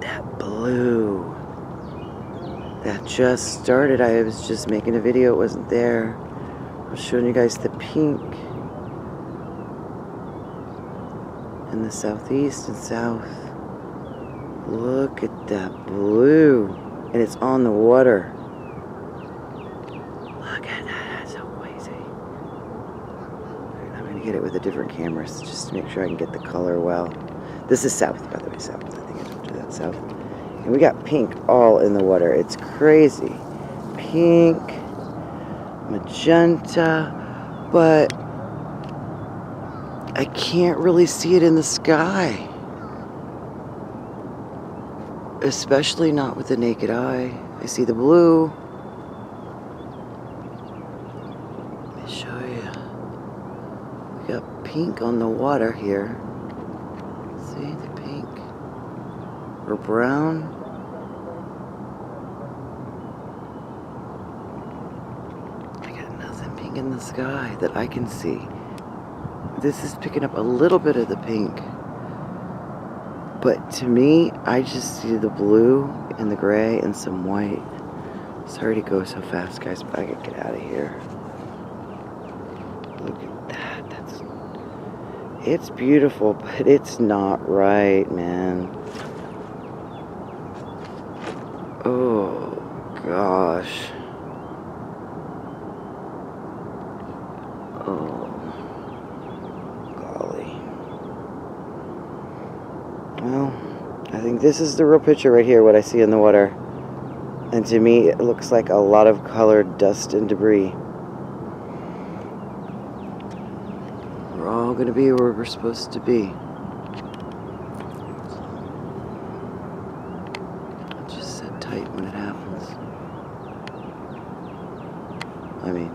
that blue. That just started. I was just making a video. It wasn't there. I was showing you guys the pink in the southeast and south. Look at that blue. And it's on the water. Look at that. That's so crazy. I'm going to get it with a different camera just to make sure I can get the color well. This is south, by the way. South. I think I told you that. South. And we got pink all in the water. It's crazy. Pink, magenta, but I can't really see it in the sky. Especially not with the naked eye. I see the blue. Let me show you. We got pink on the water here. See the pink? Or brown? In the sky that I can see. This is picking up a little bit of the pink, but to me I just see the blue and the gray and some white. Sorry to go so fast, guys, but I gotta get out of here. Look at that. It's beautiful, but it's not right, man. Oh gosh. Oh, golly. Well, I think this is the real picture right here, what I see in the water. And to me, it looks like a lot of colored dust and debris. We're all going to be where we're supposed to be. Just sit tight when it happens. I mean,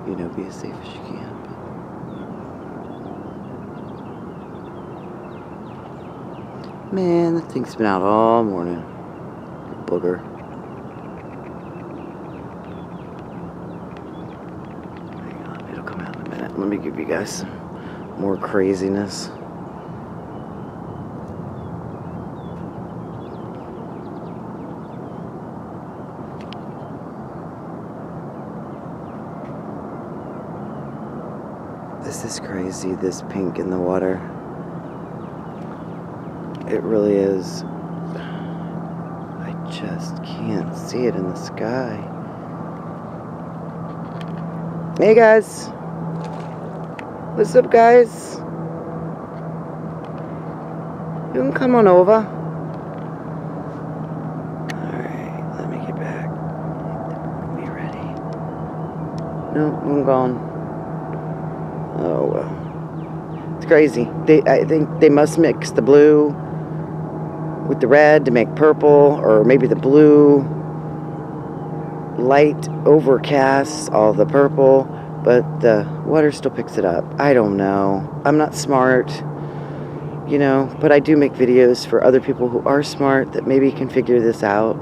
you know, be as safe as you can. But man, that thing's been out all morning. Booger. Hang on, it'll come out in a minute. Let me give you guys some more craziness. This is crazy, this pink in the water. It really is. I just can't see it in the sky. Hey guys. What's up, guys? You can come on over. Alright, let me get back. Be ready. No, I'm gone. Oh well, it's crazy. I think they must mix the blue with the red to make purple, or maybe the blue light overcasts all the purple, but the water still picks it up. I don't know. I'm not smart, you know, but I do make videos for other people who are smart that maybe can figure this out.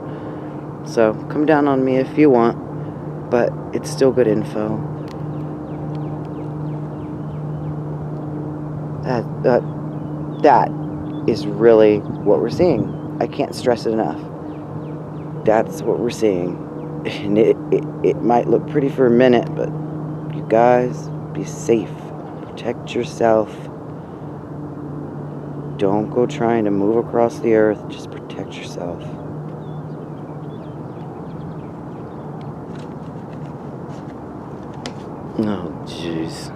So come down on me if you want, but it's still good info. That is really what we're seeing. I can't stress it enough. That's what we're seeing. And it might look pretty for a minute, but you guys, be safe. Protect yourself. Don't go trying to move across the earth. Just protect yourself. Oh, jeez.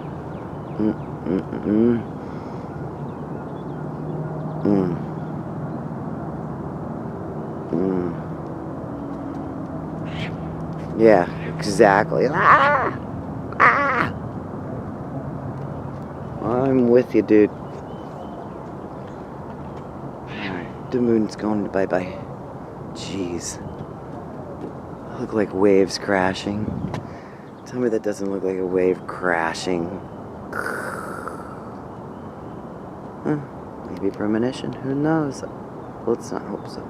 Yeah, exactly. I'm with you, dude. Alright, the moon's going bye-bye. Jeez. Look like waves crashing. Tell me that doesn't look like a wave crashing. Maybe premonition, who knows? Let's not hope so.